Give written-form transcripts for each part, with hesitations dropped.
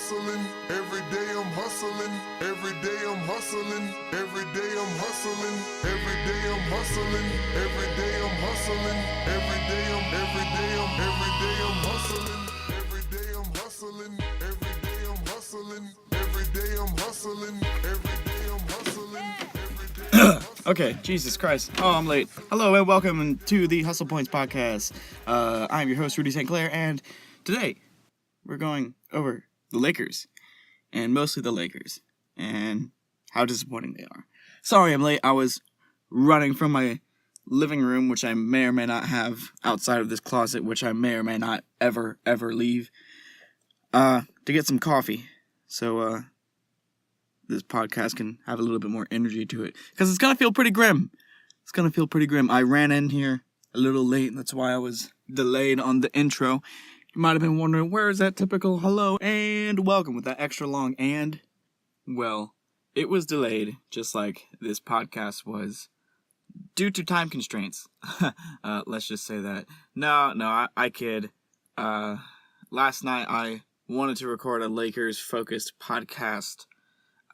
hustling, every day I'm hustling, every day I'm hustling, every day I'm hustling, every day I'm hustling, every day I'm hustling, every day I'm hustling, every day I'm hustling, every day I'm hustling, every day I'm hustling, every day I'm hustling, every day I'm hustling. Okay, Jesus Christ. Oh, I'm late. Hello and welcome to the Hustle Points podcast. I'm your host, Rudy St. Clair, and today we're going over the Lakers, and mostly the Lakers, and how disappointing they are. Sorry I'm late. I was running from my living room, which I may or may not have outside of this closet, which I may or may not ever leave, to get some coffee. So, this podcast can have a little bit more energy to it. Because it's going to feel pretty grim. I ran in here a little late. That's why I was delayed on the intro. You might have been wondering, where is that typical hello and welcome with that extra long and? Well, it was delayed, just like this podcast was, due to time constraints. Let's just say that. No, I kid. Last night I wanted to record a Lakers-focused podcast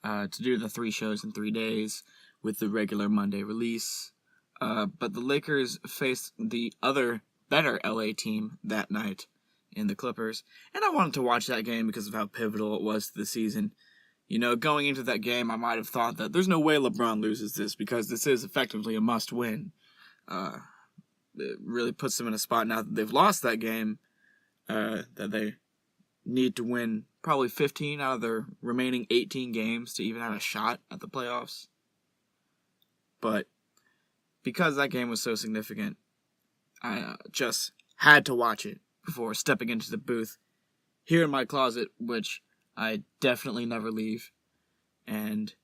to do the 3 shows in 3 days with the regular Monday release. But the Lakers faced the other, better LA team that night in the Clippers. And I wanted to watch that game because of how pivotal it was to the season. You know, going into that game, I might have thought that there's no way LeBron loses this because this is effectively a must-win. It really puts them in a spot now that they've lost that game, that they need to win probably 15 out of their remaining 18 games to even have a shot at the playoffs. But because that game was so significant, I just had to watch it before stepping into the booth here in my closet, which I definitely never leave. And,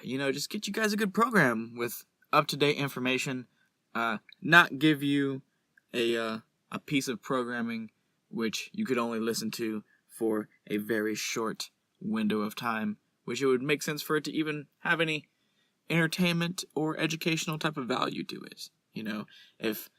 just get you guys a good program with up-to-date information. Not give you a piece of programming which you could only listen to for a very short window of time, which it would make sense for it to even have any entertainment or educational type of value to it. If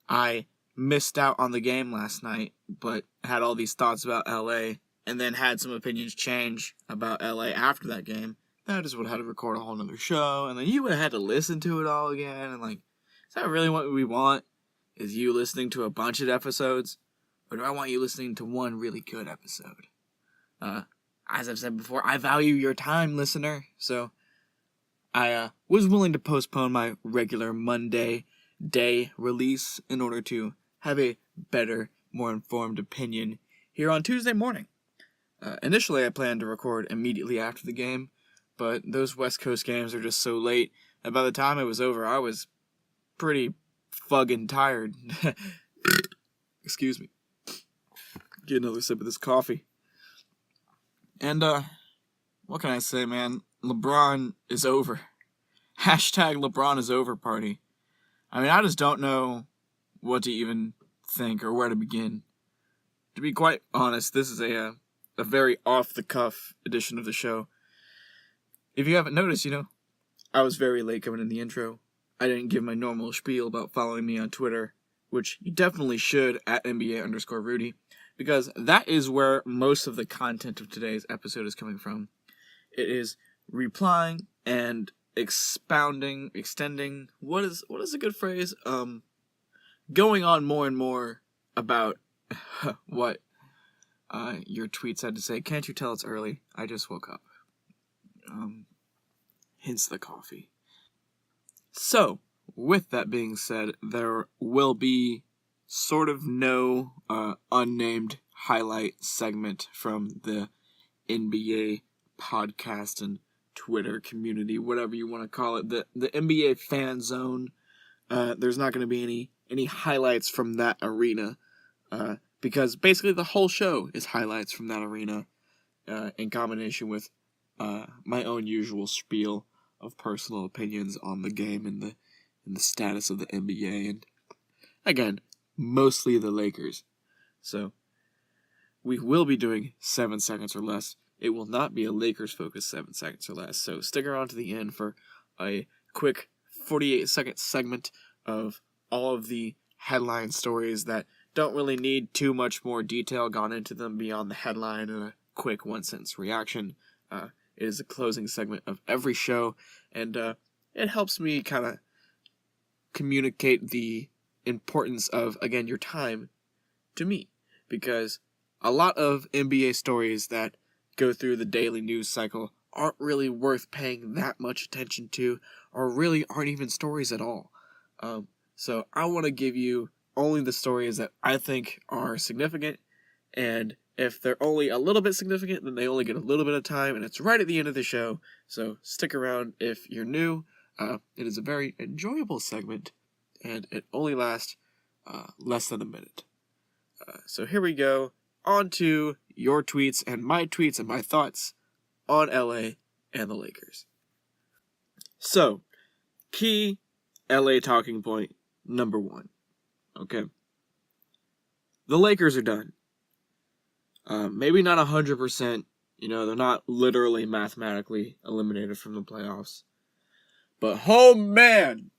I missed out on the game last night, but had all these thoughts about LA, and then had some opinions change about LA after that game, then I just would have had to record a whole nother show, and then you would have had to listen to it all again, and is that really what we want? Is you listening to a bunch of episodes? Or do I want you listening to one really good episode? As I've said before, I value your time, listener. So I was willing to postpone my regular Monday day release in order to have a better, more informed opinion here on Tuesday morning. Initially, I planned to record immediately after the game, but those West Coast games are just so late, and by the time it was over, I was pretty fucking tired. Excuse me. Get another sip of this coffee. And, what can I say, man? LeBron is over. Hashtag LeBron is over party. I mean, I just don't know what to even think or where to begin. To be quite honest, this is a very off-the-cuff edition of the show. If you haven't noticed, I was very late coming in the intro. I didn't give my normal spiel about following me on Twitter, which you definitely should, at NBA_Rudy. Because that is where most of the content of today's episode is coming from. It is replying and expounding, extending, what is a good phrase? Going on more and more about what your tweets had to say. Can't you tell it's early? I just woke up. Hence the coffee. So, with that being said, there will be sort of no unnamed highlight segment from the NBA podcast and Twitter community, whatever you want to call it, the NBA fan zone. There's not going to be any highlights from that arena, because basically the whole show is highlights from that arena, in combination with my own usual spiel of personal opinions on the game and the status of the NBA, and again, mostly the Lakers. So, we will be doing 7 seconds or less. It will not be a Lakers-focused 7 seconds or less. So, stick around to the end for a quick 48-second segment of all of the headline stories that don't really need too much more detail gone into them beyond the headline and quick one-sentence reaction. It is a closing segment of every show, and it helps me kind of communicate the importance of, again, your time to me. Because a lot of NBA stories that go through the daily news cycle aren't really worth paying that much attention to, or really aren't even stories at all. So I want to give you only the stories that I think are significant, and if they're only a little bit significant, then they only get a little bit of time, and it's right at the end of the show, so stick around if you're new. It is a very enjoyable segment, and it only lasts less than a minute. So here we go, on to your tweets and my thoughts on LA and the Lakers. So, key LA talking point number 1. Okay. The Lakers are done. Maybe not 100%. They're not literally mathematically eliminated from the playoffs. But, oh man,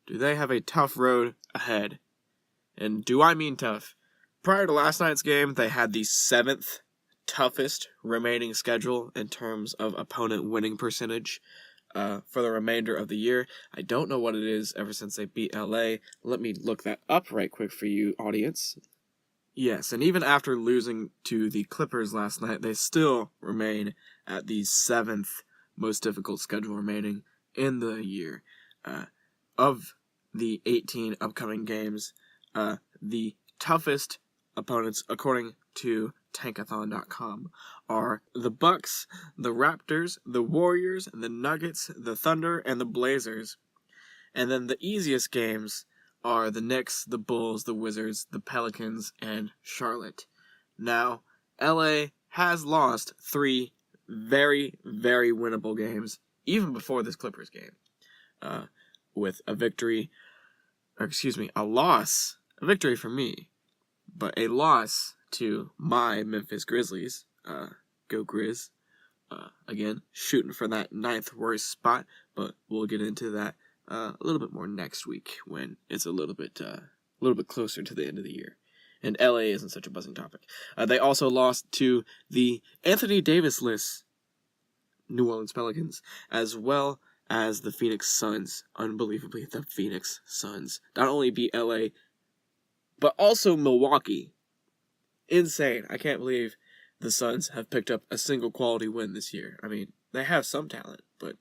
do they have a tough road ahead. And do I mean tough? Prior to last night's game, they had the 7th toughest remaining schedule in terms of opponent winning percentage for the remainder of the year. I don't know what it is ever since they beat LA. Let me look that up right quick for you, audience. Yes, and even after losing to the Clippers last night, they still remain at the 7th most difficult schedule remaining in the year. Of the 18 upcoming games, the toughest opponents, according to Tankathon.com, are the Bucks, the Raptors, the Warriors, the Nuggets, the Thunder, and the Blazers. And then the easiest games are the Knicks, the Bulls, the Wizards, the Pelicans, and Charlotte. Now, LA has lost 3 very, very winnable games, even before this Clippers game, with a victory for me, but a loss to my Memphis Grizzlies. Go Grizz. Again, shooting for that 9th worst spot, but we'll get into that a little bit more next week when it's a little bit closer to the end of the year. And LA isn't such a buzzing topic. They also lost to the Anthony Davis-less New Orleans Pelicans, as well as the Phoenix Suns. Unbelievably, the Phoenix Suns not only beat LA, but also Milwaukee. Insane. I can't believe the Suns have picked up a single quality win this year. I mean, they have some talent, but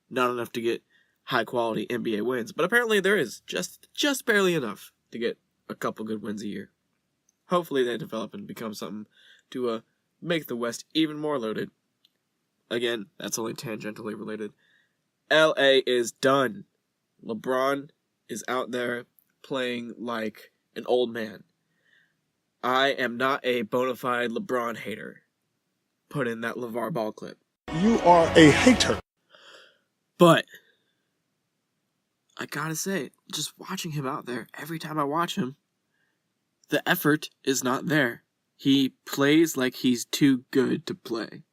not enough to get high-quality NBA wins. But apparently there is just barely enough to get a couple good wins a year. Hopefully they develop and become something to make the West even more loaded. Again, that's only tangentially related. LA is done. LeBron is out there playing like an old man. I am not a bona fide LeBron hater. Put in that LeVar Ball clip. You are a hater. But I gotta say, just watching him out there, every time I watch him, the effort is not there. He plays like he's too good to play.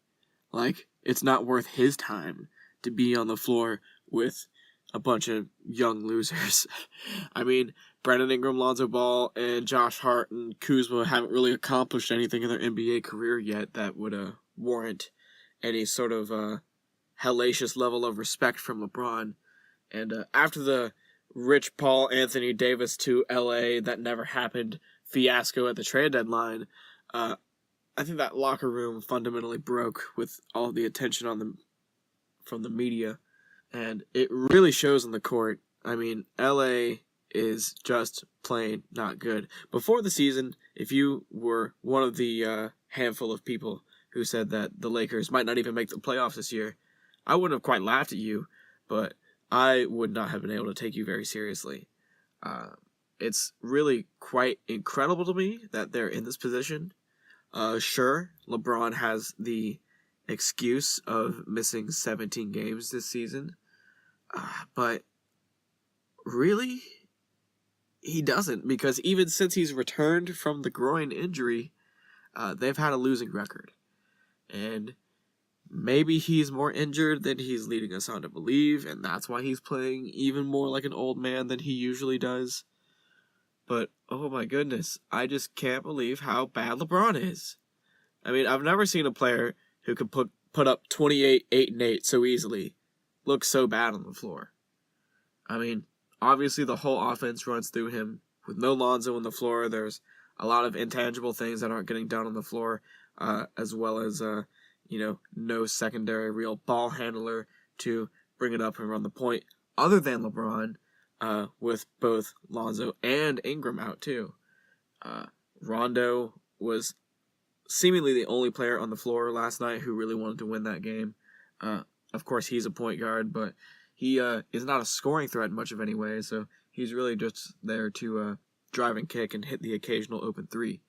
Like, it's not worth his time to be on the floor with a bunch of young losers. I mean, Brandon Ingram, Lonzo Ball, and Josh Hart and Kuzma haven't really accomplished anything in their NBA career yet that would warrant any sort of hellacious level of respect from LeBron. And after the Rich Paul Anthony Davis to LA that never happened fiasco at the trade deadline, I think that locker room fundamentally broke with all the attention on them from the media. And it really shows on the court. I mean, LA is just plain not good. Before the season, if you were one of the handful of people who said that the Lakers might not even make the playoffs this year, I wouldn't have quite laughed at you, but I would not have been able to take you very seriously. It's really quite incredible to me that they're in this position. Sure, LeBron has the excuse of missing 17 games this season, but really, he doesn't, because even since he's returned from the groin injury, they've had a losing record. And maybe he's more injured than he's leading us on to believe, and that's why he's playing even more like an old man than he usually does. But, oh my goodness, I just can't believe how bad LeBron is. I mean, I've never seen a player who could put up 28, 8, and 8 so easily look so bad on the floor. I mean, obviously the whole offense runs through him. With no Lonzo on the floor, there's a lot of intangible things that aren't getting done on the floor, as well as, no secondary real ball handler to bring it up and run the point, other than LeBron, with both Lonzo and Ingram out too. Rondo was seemingly the only player on the floor last night who really wanted to win that game. Of course, he's a point guard, but he is not a scoring threat much of anyway, so he's really just there to drive and kick and hit the occasional open three.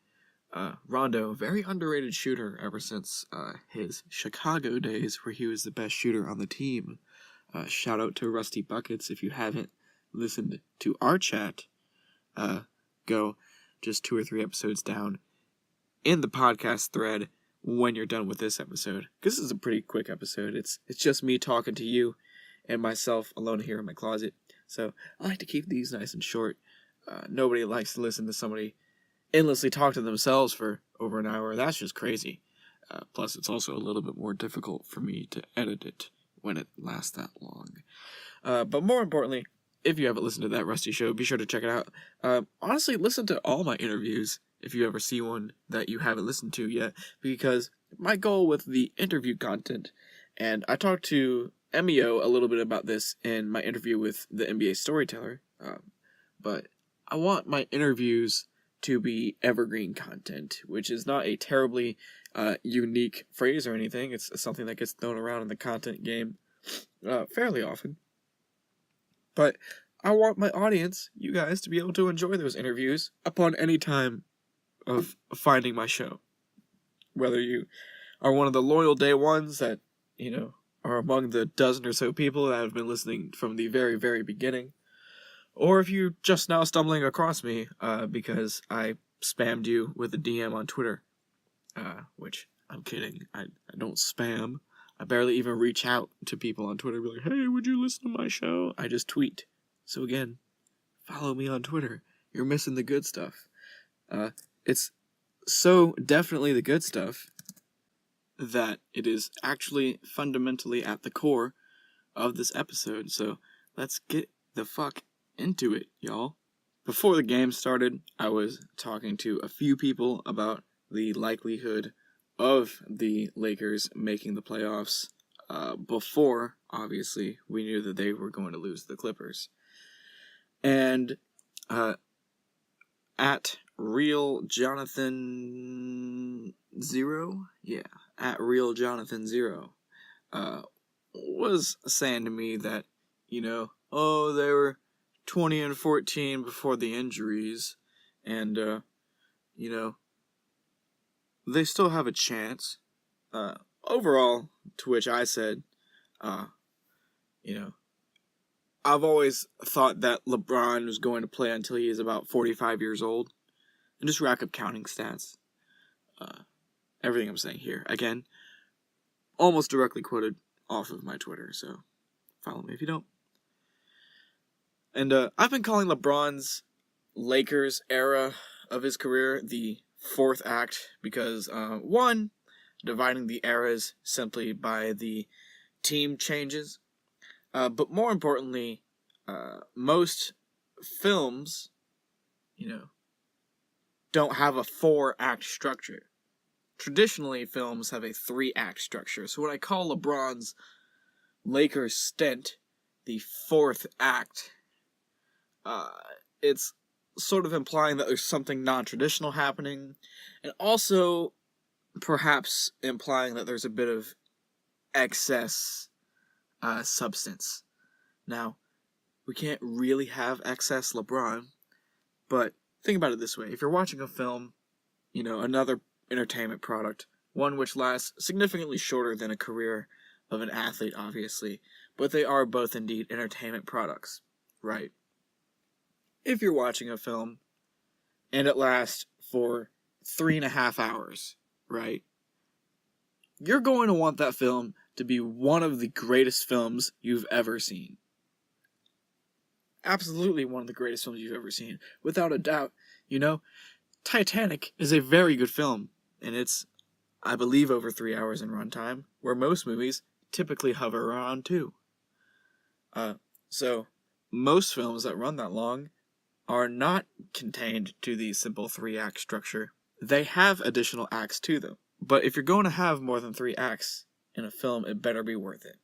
Rondo, very underrated shooter ever since his Chicago days, where he was the best shooter on the team. Shout out to Rusty Buckets. If you haven't listened to our chat, go just 2 or 3 episodes down in the podcast thread when you're done with this episode. This is a pretty quick episode. It's just me talking to you and myself alone here in my closet. So I like to keep these nice and short. Nobody likes to listen to somebody endlessly talk to themselves for over an hour. That's just crazy. Plus, it's also a little bit more difficult for me to edit it when it lasts that long. But more importantly, if you haven't listened to that Rusty show, be sure to check it out. Honestly, listen to all my interviews if you ever see one that you haven't listened to yet, because my goal with the interview content, and I talked to MEO a little bit about this in my interview with the NBA Storyteller, but I want my interviews to be evergreen content, which is not a terribly unique phrase or anything. It's something that gets thrown around in the content game fairly often. But I want my audience, you guys, to be able to enjoy those interviews upon any time of finding my show. Whether you are one of the loyal day ones that, are among the dozen or so people that have been listening from the very, very beginning, or if you're just now stumbling across me because I spammed you with a DM on Twitter, which I'm kidding. I don't spam. I barely even reach out to people on Twitter, be like, hey, would you listen to my show? I just tweet. So again, follow me on Twitter. You're missing the good stuff. It's so definitely the good stuff that it is actually fundamentally at the core of this episode. So let's get the fuck into it, y'all. Before the game started, I was talking to a few people about the likelihood of the Lakers making the playoffs before, obviously, we knew that they were going to lose to the Clippers. And at Real Jonathan 0, at Real Jonathan 0, was saying to me that, they were 20-14 before the injuries, and, they still have a chance. Overall, to which I said, I've always thought that LeBron was going to play until he is about 45 years old, and just rack up counting stats. Everything I'm saying here, again, almost directly quoted off of my Twitter, so follow me if you don't. And I've been calling LeBron's Lakers era of his career the fourth act because, one, dividing the eras simply by the team changes, but more importantly, most films, don't have a 4-act structure. Traditionally, films have a 3-act structure. So when I call LeBron's Lakers stint the fourth act, it's sort of implying that there's something non-traditional happening, and also perhaps implying that there's a bit of excess substance. Now, we can't really have excess LeBron, but think about it this way. If you're watching a film, another entertainment product, one which lasts significantly shorter than a career of an athlete, obviously, but they are both indeed entertainment products, right? If you're watching a film and it lasts for 3.5 hours, right? You're going to want that film to be one of the greatest films you've ever seen. Absolutely one of the greatest films you've ever seen. Without a doubt. Titanic is a very good film, and it's I believe over 3 hours in runtime, where most movies typically hover around 2. So most films that run that long are not contained to the simple 3-act structure. They have additional acts to them. But if you're going to have more than 3 acts in a film, it better be worth it.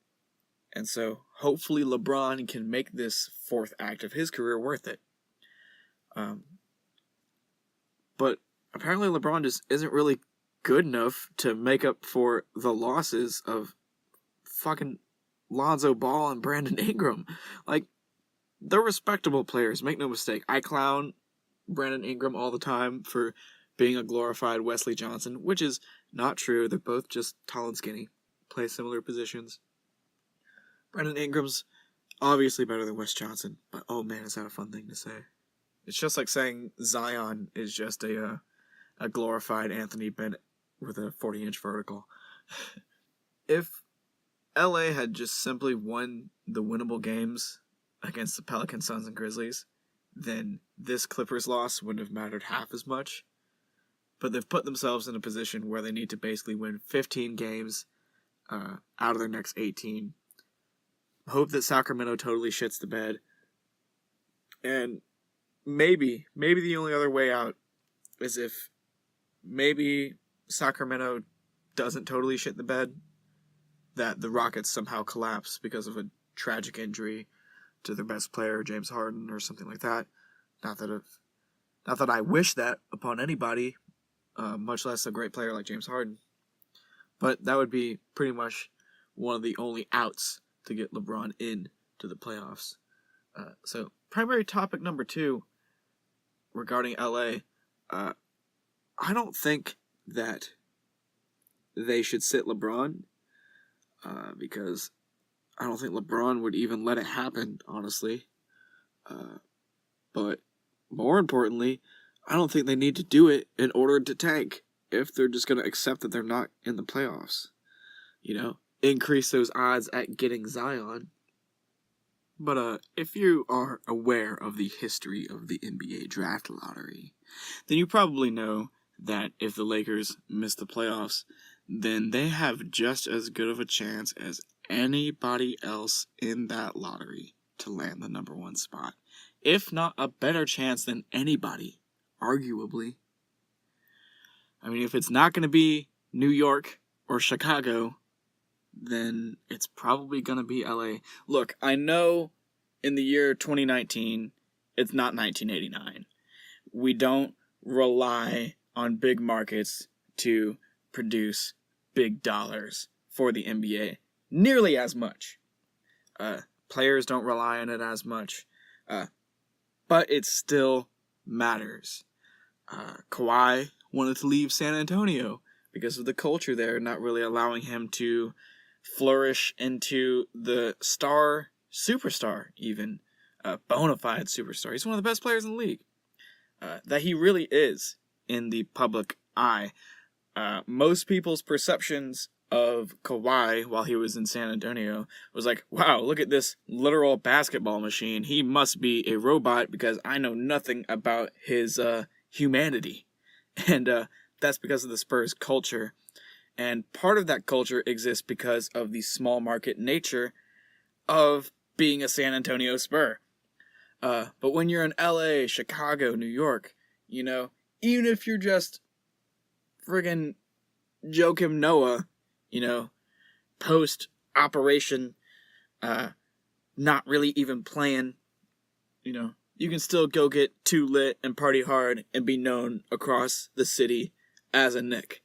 And so hopefully LeBron can make this 4th act of his career worth it. But apparently LeBron just isn't really good enough to make up for the losses of fucking Lonzo Ball and Brandon Ingram. Like, they're respectable players, make no mistake. I clown Brandon Ingram all the time for being a glorified Wesley Johnson, which is not true. They're both just tall and skinny, play similar positions. Brandon Ingram's obviously better than Wes Johnson, but oh man, is that a fun thing to say. It's just like saying Zion is just a glorified Anthony Bennett with a 40-inch vertical. If LA had just simply won the winnable games against the Pelicans, Suns, and Grizzlies, then this Clippers loss wouldn't have mattered half as much. But they've put themselves in a position where they need to basically win 15 games out of their next 18. Hope that Sacramento totally shits the bed. And maybe the only other way out is if maybe Sacramento doesn't totally shit the bed, that the Rockets somehow collapse because of a tragic injury to their best player, James Harden, or something like that. Not that I wish that upon anybody, much less a great player like James Harden. But that would be pretty much one of the only outs to get LeBron in to the playoffs. So, primary topic number 2 regarding LA. I don't think that they should sit LeBron because I don't think LeBron would even let it happen, honestly. But more importantly, I don't think they need to do it in order to tank if they're just going to accept that they're not in the playoffs. You know, increase those odds at getting Zion. But if you are aware of the history of the NBA draft lottery, then you probably know that if the Lakers miss the playoffs, then they have just as good of a chance as anybody else in that lottery to land the number 1 spot. If not a better chance than anybody, arguably. I mean, if it's not going to be New York or Chicago, then it's probably going to be LA. Look, I know in the year 2019, it's not 1989. We don't rely on big markets to produce big dollars for the NBA nearly as much. Players don't rely on it as much. But it still matters. Kawhi wanted to leave San Antonio because of the culture there, not really allowing him to flourish into the superstar even, bona fide superstar. He's one of the best players in the league. That he really is in the public eye. Most people's perceptions of Kawhi while he was in San Antonio was like, wow, look at this literal basketball machine. He must be a robot because I know nothing about his humanity. And that's because of the Spurs culture. And part of that culture exists because of the small market nature of being a San Antonio Spur. But when you're in LA, Chicago, New York, you know, even if you're just friggin' Joakim Noah, you know, post-operation, not really even playing, you know, you can still go get too lit and party hard and be known across the city as a Knick.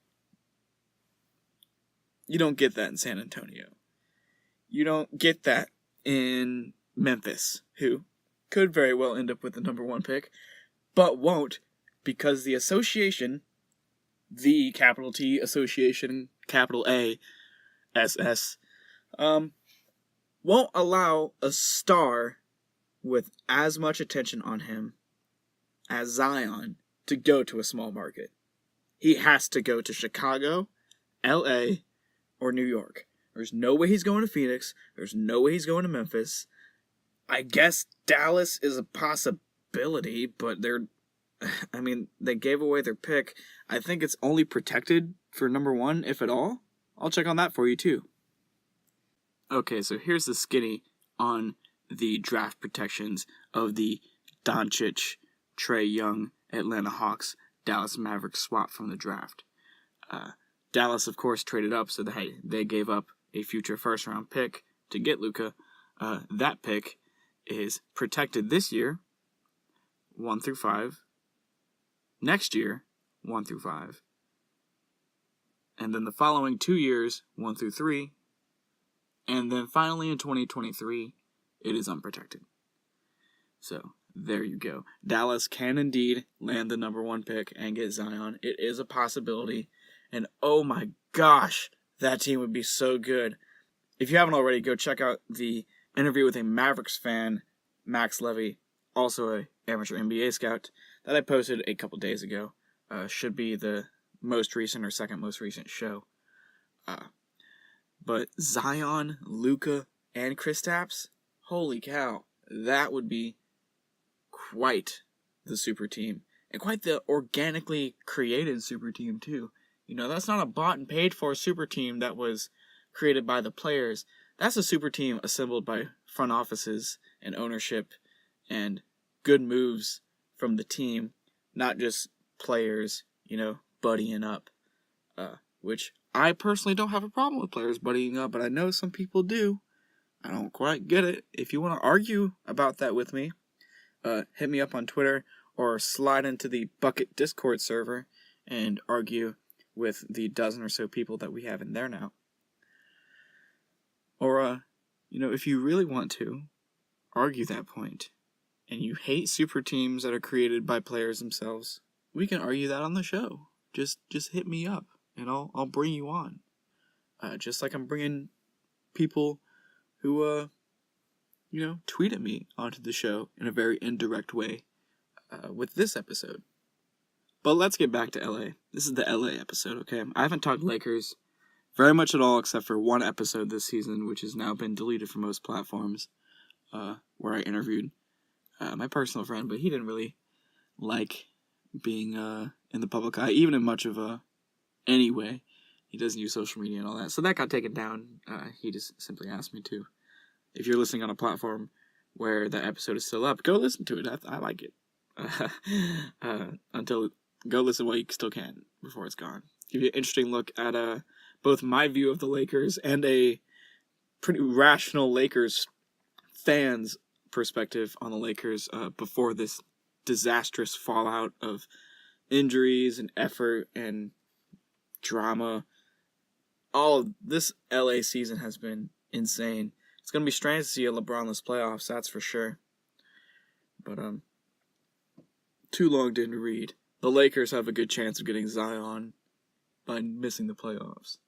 You don't get that in San Antonio. You don't get that in Memphis, who could very well end up with the number 1 pick, but won't, because the association, the capital T association, capital A, SS, won't allow a star with as much attention on him as Zion to go to a small market. He has to go to Chicago, LA, or New York. There's no way he's going to Phoenix. There's no way he's going to Memphis. I guess Dallas is a possibility, but they're I mean, they gave away their pick. I think it's only protected for number 1, if at all. I'll check on that for you, too. Okay, so here's the skinny on the draft protections of the Doncic, Trae Young, Atlanta Hawks, Dallas Mavericks swap from the draft. Dallas, of course, traded up, so they gave up a future first-round pick to get Luka. That pick is protected this year, 1 through 5. Next year, 1 through 5. And then the following 2 years, 1 through 3. And then finally in 2023, it is unprotected. So, there you go. Dallas can indeed land the number 1 pick and get Zion. It is a possibility. And oh my gosh, that team would be so good. If you haven't already, go check out the interview with a Mavericks fan, Max Levy, also an amateur NBA scout, that I posted a couple days ago. Should be the most recent or second most recent show. But Zion, Luka, and Kristaps, holy cow, that would be quite the super team. And quite the organically created super team, too. You know, that's not a bought and paid for super team that was created by the players. That's a super team assembled by front offices and ownership and good moves from the team, not just players, you know, buddying up. Which I personally don't have a problem with players buddying up, but I know some people do. I don't quite get it. If you want to argue about that with me, hit me up on Twitter or slide into the Bucket Discord server and argue with the dozen or so people that we have in there now. Or, you know, if you really want to argue that point, and you hate super teams that are created by players themselves, we can argue that on the show. Just hit me up, and I'll bring you on. Just like I'm bringing people who, you know, tweet at me onto the show in a very indirect way with this episode. But let's get back to LA. This is the LA episode, okay? I haven't talked Lakers very much at all except for one episode this season, which has now been deleted from most platforms, where I interviewed my personal friend, but he didn't really like being in the public eye, even in much of any way. He doesn't use social media and all that. So that got taken down. He just simply asked me to. If you're listening on a platform where the episode is still up, go listen to it. I like it. Go listen while you still can before it's gone. Give you an interesting look at both my view of the Lakers and a pretty rational Lakers fans perspective on the Lakers before this disastrous fallout of injuries and effort and drama. All of this LA season has been insane. It's going to be strange to see a LeBron-less playoffs, that's for sure. But too long didn't read. The Lakers have a good chance of getting Zion by missing the playoffs.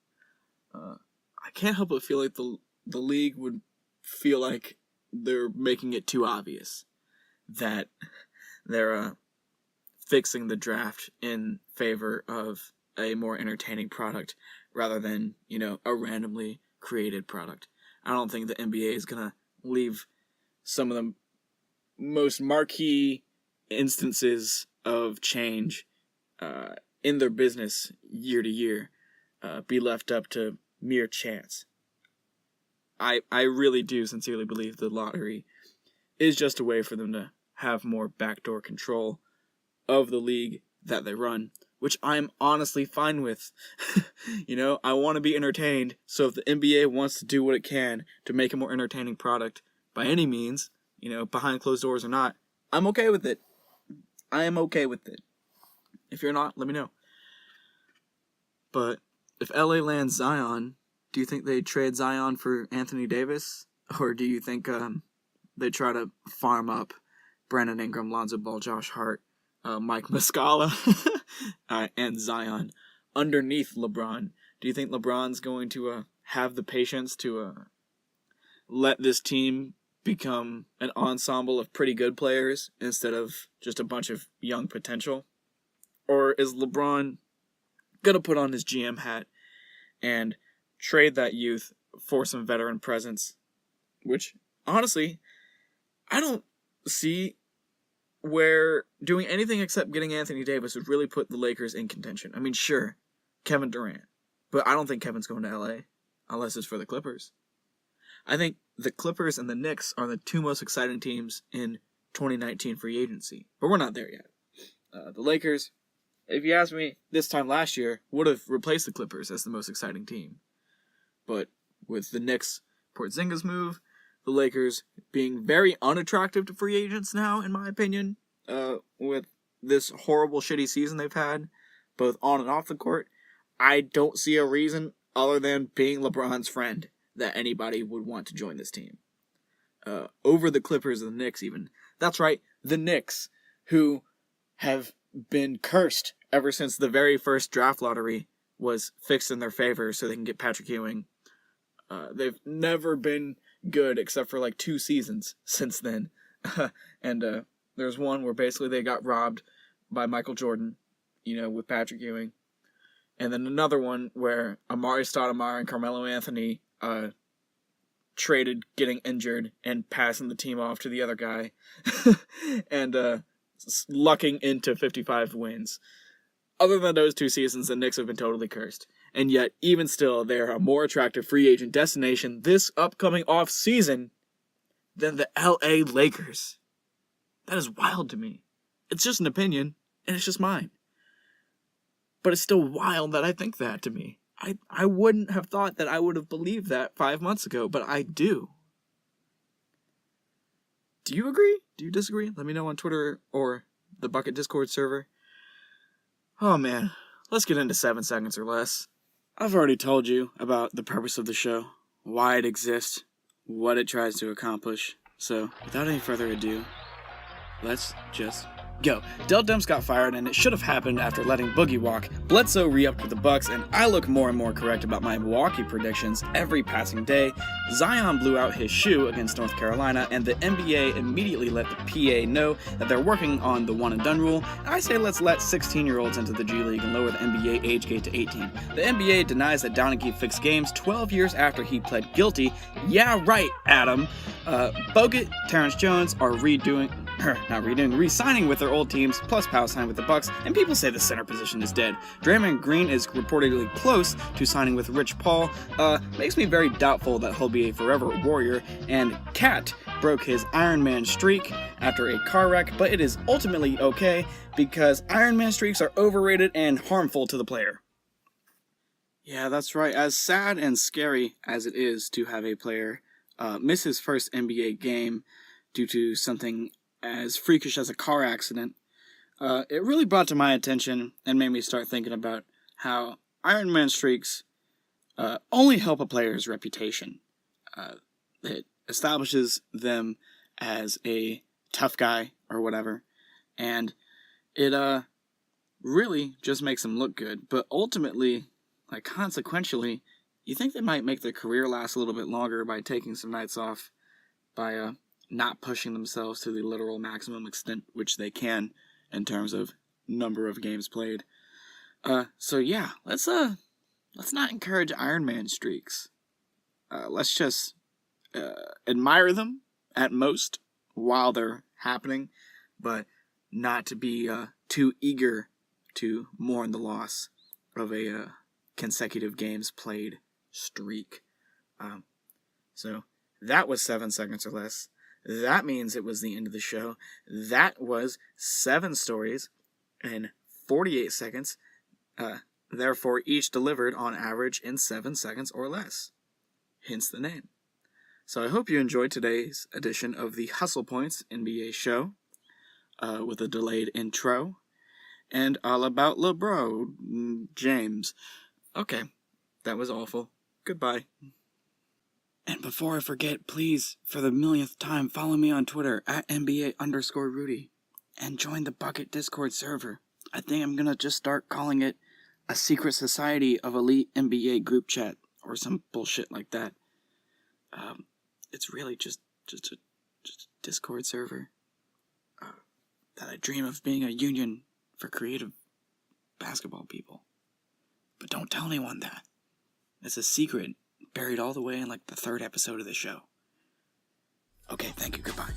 I can't help but feel like the league would feel like they're making it too obvious that they're fixing the draft in favor of a more entertaining product rather than, you know, a randomly created product. I don't think the NBA is going to leave some of the most marquee instances of change in their business year to year be left up to mere chance. I really do sincerely believe the lottery is just a way for them to have more backdoor control of the league that they run, which I'm honestly fine with. You know, I want to be entertained, so if the NBA wants to do what it can to make a more entertaining product by any means, you know, behind closed doors or not, I'm okay with it. I am okay with it. If you're not, let me know. But if LA lands Zion, do you think they trade Zion for Anthony Davis? Or do you think they try to farm up Brandon Ingram, Lonzo Ball, Josh Hart, Mike Muscala, and Zion underneath LeBron? Do you think LeBron's going to have the patience to let this team become an ensemble of pretty good players instead of just a bunch of young potential? Or is LeBron going to put on his GM hat and trade that youth for some veteran presence? Which, honestly, I don't see where doing anything except getting Anthony Davis would really put the Lakers in contention. I mean, sure, Kevin Durant, but I don't think Kevin's going to LA unless it's for the Clippers. I think the Clippers and the Knicks are the two most exciting teams in 2019 free agency, but we're not there yet. The Lakers, if you ask me, this time last year, would have replaced the Clippers as the most exciting team. But with the Knicks' Porzingis move, the Lakers being very unattractive to free agents now, in my opinion, with this horrible, shitty season they've had, both on and off the court, I don't see a reason other than being LeBron's friend that anybody would want to join this team. Over the Clippers and the Knicks, even. That's right, the Knicks, who have been cursed ever since the very first draft lottery was fixed in their favor so they can get Patrick Ewing. They've never been good except for like 2 seasons since then. And there's one where basically they got robbed by Michael Jordan, with Patrick Ewing. And then another one where Amari Stoudemire and Carmelo Anthony traded getting injured and passing the team off to the other guy. And lucking into 55 wins. Other than those 2 seasons, the Knicks have been totally cursed. And yet, even still, they're a more attractive free agent destination this upcoming off-season than the LA Lakers. That is wild to me. It's just an opinion, and it's just mine. But it's still wild that I think that to me. I wouldn't have thought that I would have believed that 5 months ago, but I do. Do you agree? Do you disagree? Let me know on Twitter or the Bucket Discord server. Oh man, let's get into 7 seconds or less. I've already told you about the purpose of the show, why it exists, what it tries to accomplish. So, without any further ado, let's just go. Dell Demps got fired, and it should have happened after letting Boogie walk. Bledsoe re-upped with the Bucks, and I look more and more correct about my Milwaukee predictions every passing day. Zion blew out his shoe against North Carolina, and the NBA immediately let the PA know that they're working on the one-and-done rule. I say let's let 16-year-olds into the G League and lower the NBA age gate to 18. The NBA denies that Donaghy fixed games 12 years after he pled guilty. Yeah, right, Adam. Bogut, Terrence Jones are re-signing with their old teams, plus Powell signed with the Bucks, and people say the center position is dead. Draymond Green is reportedly close to signing with Rich Paul. Makes me very doubtful that he'll be a forever Warrior, and Cat broke his Iron Man streak after a car wreck, but it is ultimately okay, because Iron Man streaks are overrated and harmful to the player. Yeah, that's right. As sad and scary as it is to have a player miss his first NBA game due to something as freakish as a car accident, it really brought to my attention and made me start thinking about how Iron Man streaks only help a player's reputation. It establishes them as a tough guy or whatever, and it really just makes them look good. But ultimately, consequentially, you think they might make their career last a little bit longer by taking some nights off, by not pushing themselves to the literal maximum extent which they can in terms of number of games played. So yeah, let's not encourage Iron Man streaks. Let's just admire them at most while they're happening, but not to be too eager to mourn the loss of a consecutive games played streak. So that was 7 seconds or less. That means it was the end of the show. That was 7 stories in 48 seconds, therefore each delivered on average in 7 seconds or less. Hence the name. So I hope you enjoyed today's edition of the Hustle Points NBA Show, with a delayed intro, and all about LeBron James. Okay, that was awful. Goodbye. And before I forget, please, for the millionth time, follow me on Twitter at NBA_Rudy and join the Bucket Discord server. I think I'm gonna just start calling it a secret society of elite NBA group chat or some bullshit like that. It's really just a Discord server that I dream of being a union for creative basketball people. But don't tell anyone that. It's a secret buried all the way in the 3rd episode of the show. Okay, thank you, goodbye.